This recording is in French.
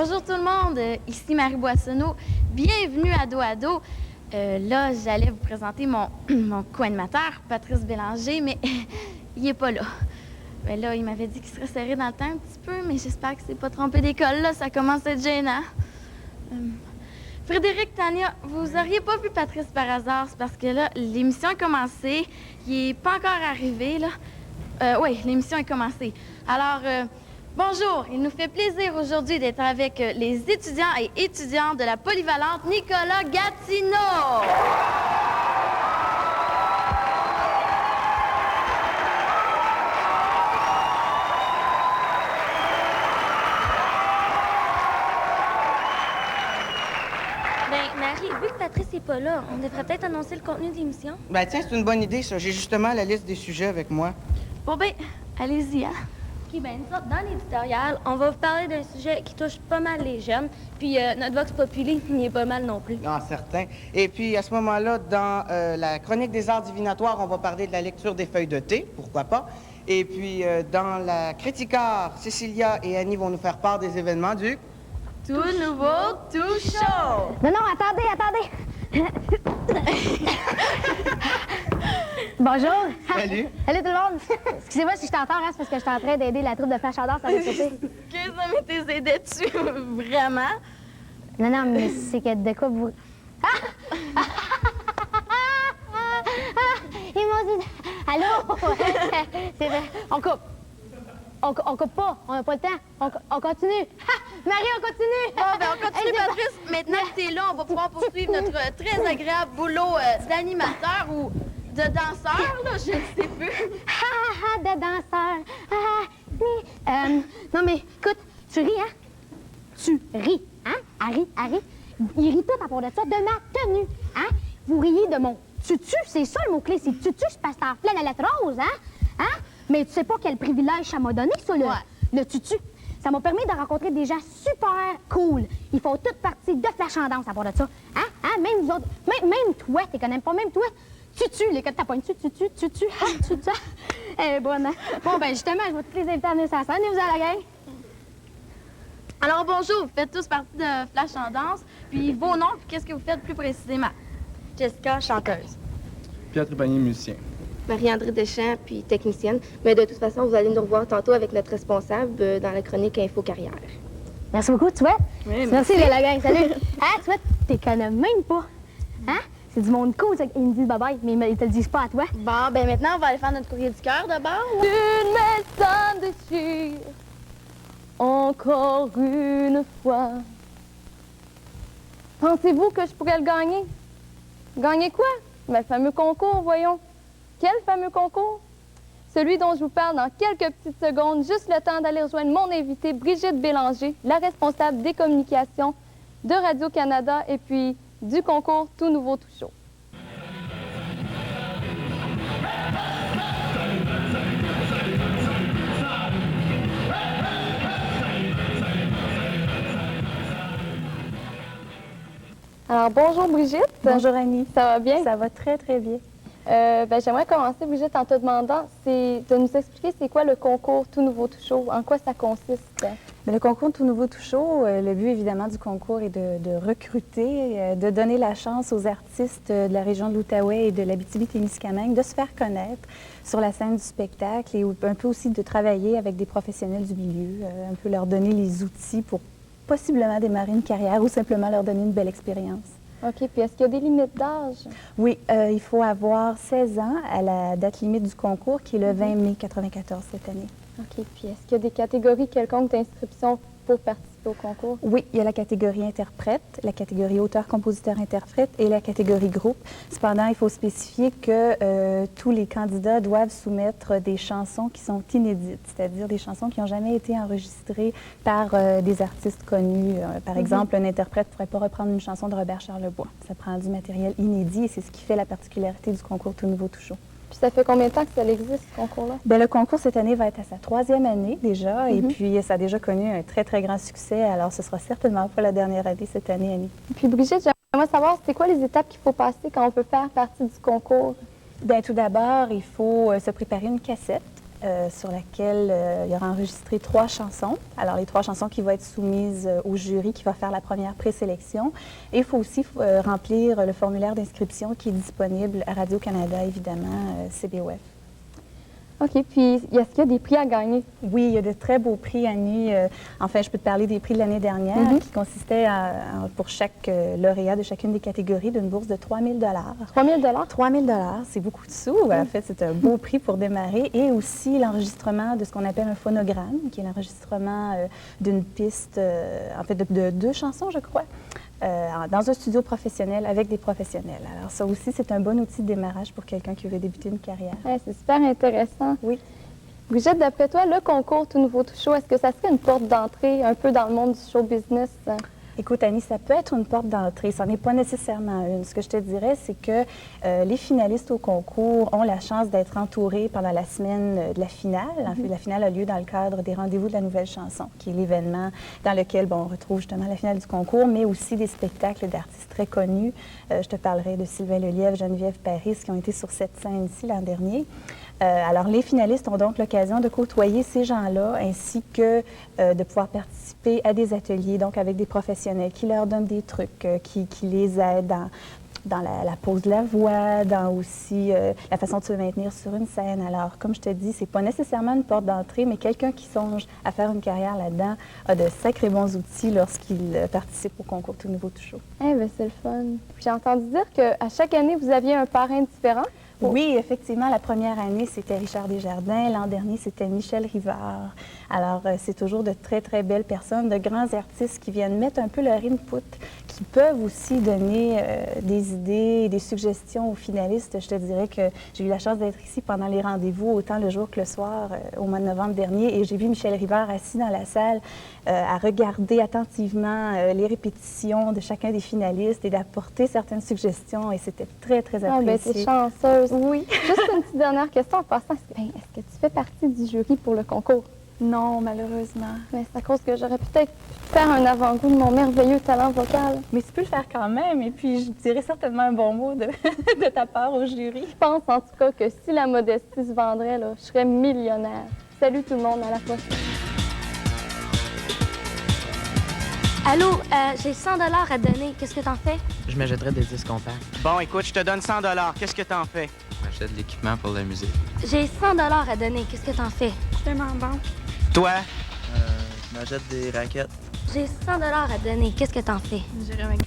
Bonjour tout le monde, ici Marie Boissonneau. Bienvenue à Dos à Dos. Là, j'allais vous présenter mon co-animateur, Patrice Bélanger, mais il n'est pas là. Mais là, il m'avait dit qu'il serait serré dans le temps un petit peu, mais j'espère que c'est pas trompé d'école, là, ça commence à être gênant. Frédéric, Tania, vous auriez pas vu Patrice par hasard, c'est parce que là, l'émission a commencé, il n'est pas encore arrivé, là. Oui, l'émission a commencé. Alors, bonjour, il nous fait plaisir aujourd'hui d'être avec les étudiants et étudiantes de la polyvalente Nicolas Gatineau. Marie, vu que Patrice n'est pas là, on devrait peut-être annoncer le contenu de l'émission. Ben tiens, c'est une bonne idée, ça. J'ai justement la liste des sujets avec moi. Bon ben, allez-y, hein. OK, ben nous autres, dans l'éditorial, on va vous parler d'un sujet qui touche pas mal les jeunes, puis notre vox populi n'y est pas mal non plus. Ah, certain. Et puis, à ce moment-là, dans la chronique des arts divinatoires, on va parler de la lecture des feuilles de thé, pourquoi pas. Et puis, dans la critique art, Cécilia et Annie vont nous faire part des événements du... Tout nouveau, tout chaud. Non, attendez. Bonjour. Salut. Salut tout le monde. Excusez-moi si je t'entends, hein, c'est parce que je suis en train d'aider la troupe de Flash en danse à l'écouter. Qu'est-ce que t'es aidé dessus, vraiment? Non, mais c'est que de quoi vous... Ils m'ont dit... Allô? C'est vrai. On coupe. On coupe pas, on n'a pas le temps. On continue. Marie, on continue. Bon, ben on continue, Patrice. Maintenant que t'es là, on va pouvoir poursuivre notre très agréable boulot d'animateur ou de danseur, là, je ne sais plus. De danseur. Non, mais écoute, tu ris, hein? Tu ris, hein? Harry. Il rit tout à propos de ça, de ma tenue, hein? Vous riez de mon tutu, c'est ça le mot-clé, c'est tutu, c'est parce que t'es en pleine à lettre rose, hein? Mais tu sais pas quel privilège ça m'a donné, ça, le tutu. Ça m'a permis de rencontrer des gens super cool. Ils font toute partie de Flash en danse à part de ça. Hein? Même nous autres. Même toi, t'es quand même pas même toi. Tutu, les gars, t'as pas une tutu. Bonne. Bon, ben justement, je vais tous les inviter à venir sur la scène. Et vous à la gang? Alors, bonjour, vous faites tous partie de Flash en danse. Puis vos noms, puis qu'est-ce que vous faites plus précisément? Jessica, chanteuse. Pierre Trépanier, musicien. Marie-André Deschamps, puis technicienne. Mais de toute façon, vous allez nous revoir tantôt avec notre responsable dans la chronique Info Carrière. Merci beaucoup, tu vois? Oui, merci la gang, salut. Tu vois, t'es connais même pas. Hein? C'est du monde cool, ça. Ils me disent bye-bye, mais ils te le disent pas à toi. Bon, ben maintenant, on va aller faire notre courrier du cœur d'abord. Une maison déchire, encore une fois. Pensez-vous que je pourrais le gagner? Gagner quoi? Ben, le fameux concours, voyons. Quel fameux concours? Celui dont je vous parle dans quelques petites secondes, juste le temps d'aller rejoindre mon invitée Brigitte Bélanger, la responsable des communications de Radio-Canada et puis du concours Tout Nouveau Tout Chaud. Alors, bonjour Brigitte. Bonjour Annie. Ça va bien? Ça va très, très bien. J'aimerais commencer, Brigitte, en te demandant de nous expliquer c'est quoi le concours Tout Nouveau Tout Chaud, en quoi ça consiste? Le concours Tout Nouveau Tout Chaud, le but évidemment du concours est de recruter, de donner la chance aux artistes de la région de l'Outaouais et de l'Abitibi-Témiscamingue de se faire connaître sur la scène du spectacle et un peu aussi de travailler avec des professionnels du milieu, un peu leur donner les outils pour possiblement démarrer une carrière ou simplement leur donner une belle expérience. OK. Puis est-ce qu'il y a des limites d'âge? Oui, il faut avoir 16 ans à la date limite du concours, qui est le 20 mai 1994 cette année. OK. Puis est-ce qu'il y a des catégories quelconques d'inscription pour participer au concours? Oui, il y a la catégorie interprète, la catégorie auteur-compositeur-interprète et la catégorie groupe. Cependant, il faut spécifier que tous les candidats doivent soumettre des chansons qui sont inédites, c'est-à-dire des chansons qui n'ont jamais été enregistrées par des artistes connus. Par exemple, un interprète ne pourrait pas reprendre une chanson de Robert Charlebois. Ça prend du matériel inédit et c'est ce qui fait la particularité du concours Tout Nouveau Tout Chaud. Puis ça fait combien de temps que ça existe, ce concours-là? Bien, le concours, cette année, va être à sa 3e année déjà. Et puis, ça a déjà connu un très, très grand succès. Alors, ce sera certainement pas la dernière année cette année, Annie. Puis, Brigitte, j'aimerais savoir, c'est quoi les étapes qu'il faut passer quand on peut faire partie du concours? Bien, tout d'abord, il faut se préparer une cassette. sur laquelle il y aura enregistré 3 chansons. Alors, les 3 chansons qui vont être soumises au jury qui va faire la première présélection. Et il faut aussi remplir le formulaire d'inscription qui est disponible à Radio-Canada, évidemment, CBOF. OK. Puis, est-ce qu'il y a des prix à gagner? Oui, il y a de très beaux prix, Annie. Enfin, je peux te parler des prix de l'année dernière qui consistaient pour chaque lauréat de chacune des catégories d'une bourse de 3 000 3 000 3 000 c'est beaucoup de sous. En fait, c'est un beau prix pour démarrer. Et aussi l'enregistrement de ce qu'on appelle un phonogramme, qui est l'enregistrement d'une piste, en fait, de 2 chansons, je crois. Dans un studio professionnel avec des professionnels. Alors ça aussi, c'est un bon outil de démarrage pour quelqu'un qui veut débuter une carrière. Ouais, c'est super intéressant. Oui. Brigitte, d'après toi, le concours Tout Nouveau Tout Show, est-ce que ça serait une porte d'entrée un peu dans le monde du show business? Écoute, Annie, ça peut être une porte d'entrée. Ça n'est pas nécessairement une. Ce que je te dirais, c'est que les finalistes au concours ont la chance d'être entourés pendant la semaine de la finale. En fait, la finale a lieu dans le cadre des Rendez-vous de la Nouvelle Chanson, qui est l'événement dans lequel on retrouve justement la finale du concours, mais aussi des spectacles d'artistes très connus. Je te parlerai de Sylvain Lelièvre, Geneviève Paris, qui ont été sur cette scène ici l'an dernier. Alors, les finalistes ont donc l'occasion de côtoyer ces gens-là ainsi que de pouvoir participer à des ateliers, donc avec des professionnels qui leur donnent des trucs, qui les aident dans la pose de la voix, dans aussi la façon de se maintenir sur une scène. Alors, comme je te dis, c'est pas nécessairement une porte d'entrée, mais quelqu'un qui songe à faire une carrière là-dedans a de sacrés bons outils lorsqu'il participe au concours Tout Nouveau Tout Show. Eh bien, c'est le fun. J'ai entendu dire qu'à chaque année, vous aviez un parrain différent. Oui, effectivement, la première année, c'était Richard Desjardins. L'an dernier, c'était Michel Rivard. Alors, c'est toujours de très, très belles personnes, de grands artistes qui viennent mettre un peu leur input, qui peuvent aussi donner des idées, des suggestions aux finalistes. Je te dirais que j'ai eu la chance d'être ici pendant les rendez-vous, autant le jour que le soir, au mois de novembre dernier, et j'ai vu Michel Rivard assis dans la salle à regarder attentivement les répétitions de chacun des finalistes et d'apporter certaines suggestions, et c'était très, très apprécié. Ah, bien, t'es chanceuse. Oui. Juste une petite dernière question en passant. Est-ce que tu fais partie du jury pour le concours? Non, malheureusement. Mais c'est à cause que j'aurais peut-être pu faire un avant-goût de mon merveilleux talent vocal. Mais tu peux le faire quand même, et puis je dirais certainement un bon mot de, de ta part au jury. Je pense en tout cas que si la modestie se vendrait, là, je serais millionnaire. Salut tout le monde, à la prochaine. Allô, j'ai 100 $ à te donner. Qu'est-ce que t'en fais? Je m'achèterais des disques compacts. Bon, écoute, je te donne 100 $. Qu'est-ce que t'en fais? Je m'achète de l'équipement pour la musique. J'ai 100 $ à donner. Qu'est-ce que t'en fais? Je demande bon. Toi? Je m'achète des raquettes. J'ai 100 $ à te donner. Qu'est-ce que t'en fais? J'irai avec